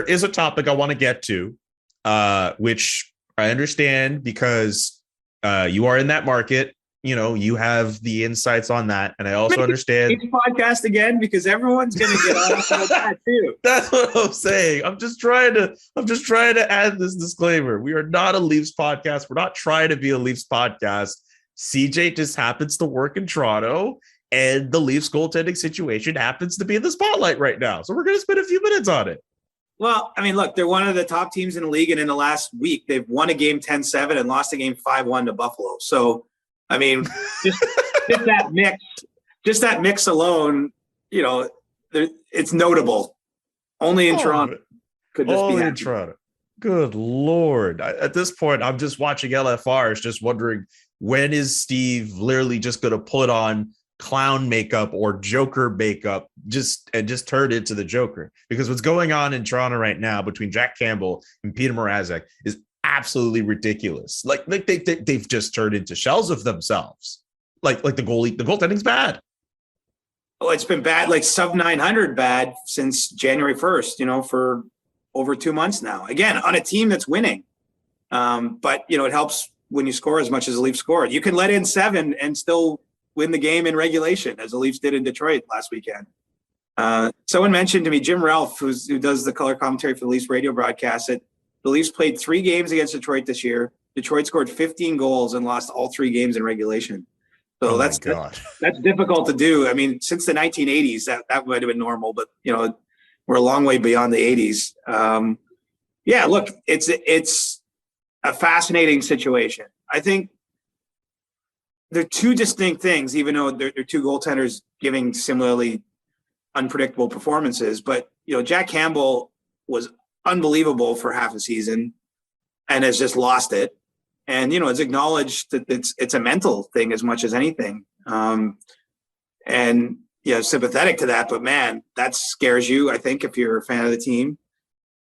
there is a topic I want to get to, which I understand because you are in that market. You know, you have the insights on that. And I also understand podcast again, because everyone's going to get off about that too. That's what I'm saying. I'm just trying to add this disclaimer. We are not a Leafs podcast. We're not trying to be a Leafs podcast. CJ just happens to work in Toronto, and the Leafs goaltending situation happens to be in the spotlight right now. So we're going to spend a few minutes on it. Well, I mean, look, they're one of the top teams in the league, and in the last week, they've won a game 10-7 and lost a game 5-1 to Buffalo. So, I mean, just that mix alone, you know, it's notable. Only in Toronto could this be in Toronto. Good Lord. At this point, I'm just watching LFRs, just wondering, when is Steve literally just going to put on clown makeup or Joker makeup just turn into the Joker? Because what's going on in Toronto right now between Jack Campbell and Peter Mrazek is absolutely ridiculous. Like they've just turned into shells of themselves. Like the goaltending's bad. Oh, it's been bad, like sub 900 bad since January 1st, you know, for over 2 months now. Again, on a team that's winning. But, you know, it helps when you score as much as the Leafs scored. You can let in 7 and still win the game in regulation, as the Leafs did in Detroit last weekend. Someone mentioned to me, Jim Ralph, who does the color commentary for the Leafs radio broadcast, that the Leafs played 3 games against Detroit this year. Detroit scored 15 goals and lost all 3 games in regulation. So that's difficult to do. I mean, since the 1980s, that might have been normal, but, you know, we're a long way beyond the 80s. Yeah, look, it's a fascinating situation. I think they're 2 distinct things, even though they're 2 goaltenders giving similarly unpredictable performances. But, you know, Jack Campbell was unbelievable for half a season and has just lost it. And, you know, it's acknowledged that it's a mental thing as much as anything. And, you know, sympathetic to that, but man, that scares you, I think, if you're a fan of the team.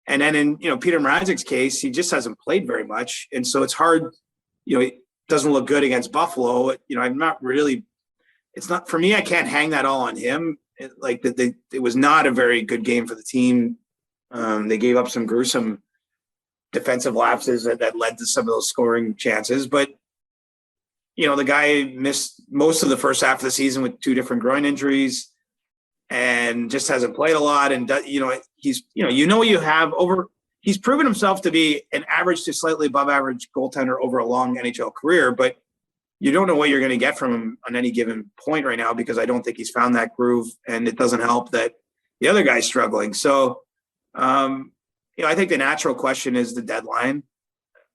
And then in, you know, Peter Mrazek's case, he just hasn't played very much. And so it's hard, you know, it doesn't look good against Buffalo. You know, I'm not really, it's not, for me, I can't hang that all on him. It was not a very good game for the team. They gave up some gruesome defensive lapses that led to some of those scoring chances. But, you know, the guy missed most of the first half of the season with 2 different groin injuries and just hasn't played a lot. And, you know, he's proven himself to be an average to slightly above average goaltender over a long NHL career, but you don't know what you're going to get from him on any given point right now, because I don't think he's found that groove, and it doesn't help that the other guy's struggling. So, you know, I think the natural question is the deadline.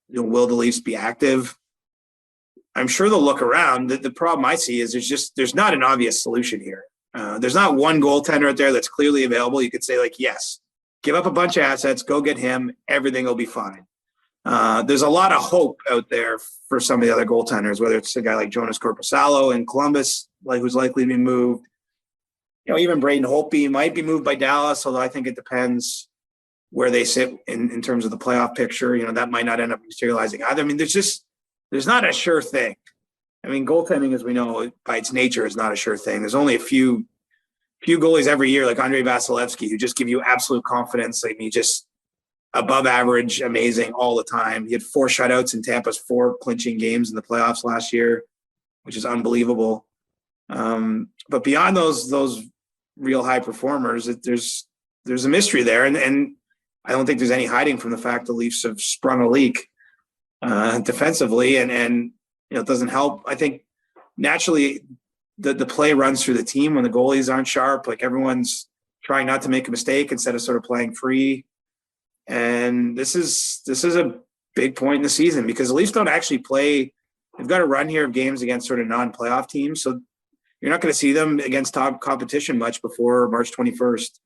You know, will the Leafs be active? I'm sure they'll look around. The problem I see is there's not an obvious solution here. There's not one goaltender out there that's clearly available. You could say, like, yes, give up a bunch of assets, go get him, everything will be fine. There's a lot of hope out there for some of the other goaltenders, whether it's a guy like Jonas Corposalo in Columbus, who's likely to be moved. You know, even Braden Holtby might be moved by Dallas, although I think it depends where they sit in terms of the playoff picture. You know, that might not end up materializing either. I mean, there's not a sure thing. I mean, goaltending, as we know, by its nature, is not a sure thing. There's only a few goalies every year, like Andrei Vasilevsky, who just give you absolute confidence. I mean, just above average, amazing all the time. He had 4 shutouts in Tampa's 4 clinching games in the playoffs last year, which is unbelievable. But beyond those real high performers, there's a mystery there, and I don't think there's any hiding from the fact the Leafs have sprung a leak defensively, and you know, it doesn't help. I think naturally the play runs through the team when the goalies aren't sharp. Like, everyone's trying not to make a mistake instead of sort of playing free. And this is a big point in the season, because the Leafs don't actually play. They've got a run here of games against sort of non-playoff teams, so you're not going to see them against top competition much before March 21st.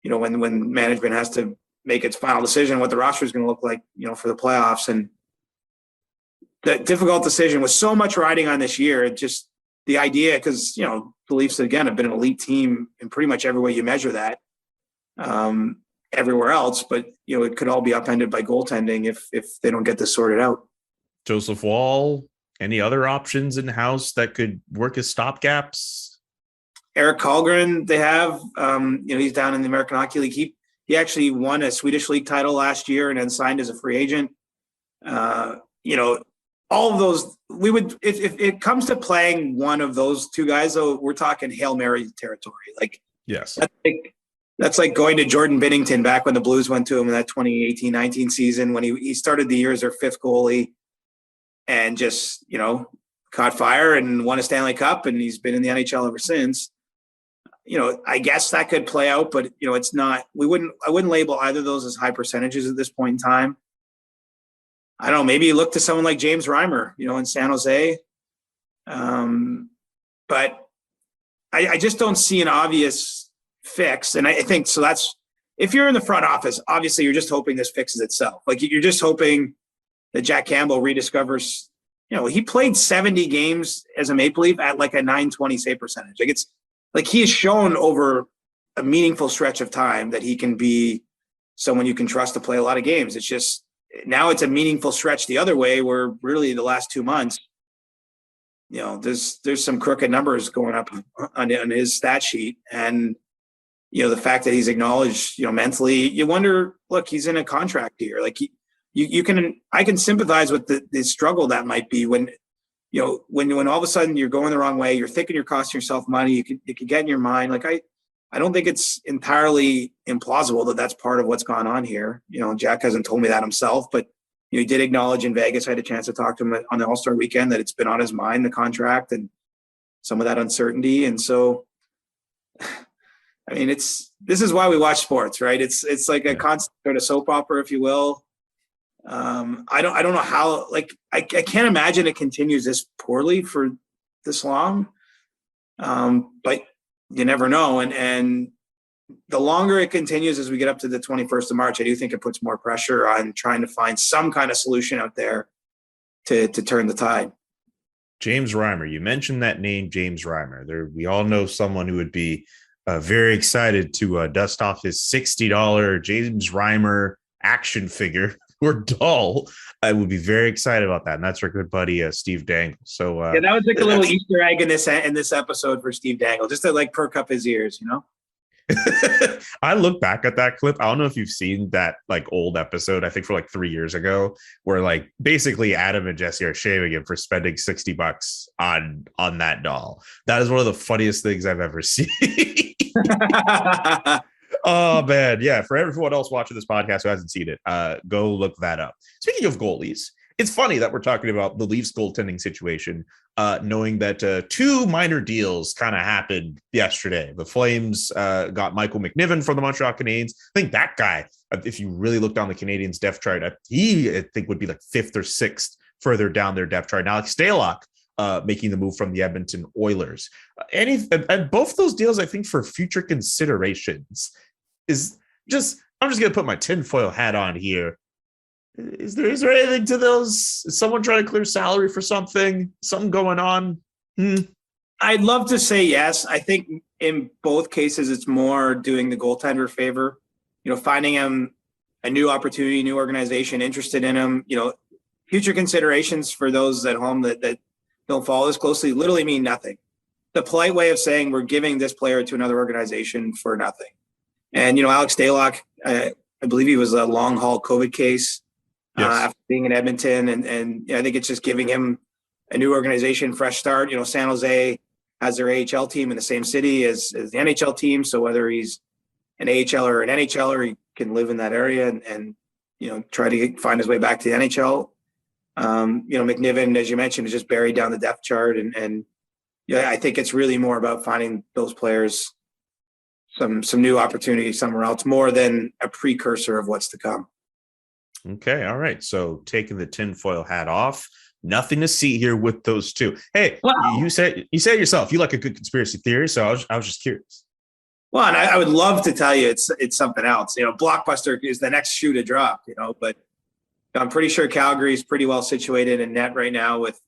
You know, when management has to make its final decision what the roster is going to look like, you know, for the playoffs. And that difficult decision with so much riding on this year, just the idea, because, you know, the Leafs, again, have been an elite team in pretty much every way you measure that, everywhere else. But, you know, it could all be upended by goaltending if they don't get this sorted out. Joseph Woll, any other options in-house that could work as stopgaps? Eric Kallgren, they have, you know, he's down in the American Hockey League. He actually won a Swedish league title last year and then signed as a free agent. All of those, we would, if it comes to playing one of those two guys, though, we're talking Hail Mary territory. Like, yes, that's like going to Jordan Binnington back when the Blues went to him in that 2018-19 season when he started the year as their fifth goalie and just, caught fire and won a Stanley Cup, and he's been in the NHL ever since. I guess that could play out, but it's not. I wouldn't label either of those as high percentages at this point in time. I don't know. Maybe you look to someone like James Reimer, in San Jose. But I just don't see an obvious fix. And I think so. That's, if you're in the front office, obviously you're just hoping this fixes itself. Like, you're just hoping that Jack Campbell rediscovers, he played 70 games as a Maple Leaf at like a .920 save percentage. Like, it's like he has shown over a meaningful stretch of time that he can be someone you can trust to play a lot of games. It's just, now it's a meaningful stretch the other way, where really the last 2 months, there's some crooked numbers going up on his stat sheet. And, the fact that he's acknowledged, mentally, you wonder, look, he's in a contract here. Like, I can sympathize with the struggle that might be when all of a sudden you're going the wrong way, you're thinking you're costing yourself money, it could get in your mind. Like, I don't think it's entirely implausible that that's part of what's gone on here. Jack hasn't told me that himself, but he did acknowledge in Vegas. I had a chance to talk to him on the All-Star weekend that it's been on his mind, the contract and some of that uncertainty. And so, I mean, this is why we watch sports, right? It's like a constant sort of soap opera, if you will. I don't know how, like, I can't imagine it continues this poorly for this long. But you never know. And the longer it continues as we get up to the 21st of March, I do think it puts more pressure on trying to find some kind of solution out there to turn the tide. James Reimer, you mentioned that name, James Reimer. We all know someone who would be very excited to dust off his $60 James Reimer action figure or doll. I would be very excited about that. And that's our good buddy, Steve Dangle. So that was like a little Easter egg in this episode for Steve Dangle, just to like perk up his ears, I look back at that clip. I don't know if you've seen that like old episode, I think for like 3 years ago, where like basically Adam and Jesse are shaming him for spending $60 on that doll. That is one of the funniest things I've ever seen. Oh man, yeah. For everyone else watching this podcast who hasn't seen it, go look that up. Speaking of goalies, it's funny that we're talking about the Leafs goaltending situation, knowing that 2 minor deals kind of happened yesterday. The Flames got Michael McNiven from the Montreal Canadiens. I think that guy, if you really look down the Canadiens' depth chart, I think would be like 5th or 6th further down their depth chart. Now, Alex Stalock making the move from the Edmonton Oilers. And both those deals, I think, for future considerations I'm just going to put my tinfoil hat on here. Is there anything to those? Is someone trying to clear salary for something going on? I'd love to say yes. I think in both cases, it's more doing the goaltender a favor, finding him a new opportunity, new organization interested in him. Future considerations for those at home that don't follow this closely literally mean nothing. The polite way of saying we're giving this player to another organization for nothing. And, Alex Stalock, I believe he was a long haul COVID case. Yes. After being in Edmonton. And I think it's just giving him a new organization, fresh start. San Jose has their AHL team in the same city as the NHL team. So whether he's an AHL or an NHLer, he can live in that area and try to find his way back to the NHL. McNiven, as you mentioned, is just buried down the depth chart. And I think it's really more about finding those players some new opportunities somewhere else, more than a precursor of what's to come. Okay. All right. So taking the tinfoil hat off, nothing to see here with those two. Hey, wow. You said yourself, you like a good conspiracy theory. So I was just curious. Well, and I would love to tell you it's something else. Blockbuster is the next shoe to drop, but I'm pretty sure Calgary is pretty well situated in net right now with,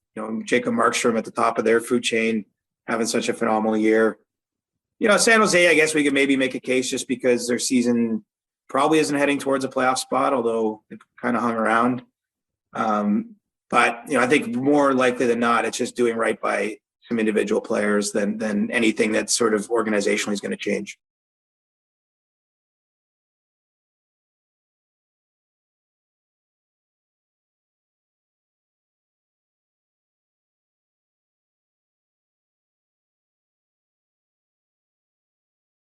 Jacob Markstrom at the top of their food chain having such a phenomenal year. San Jose, I guess we could maybe make a case just because their season probably isn't heading towards a playoff spot, although it kind of hung around. But I think more likely than not, it's just doing right by some individual players than anything that sort of organizationally is going to change.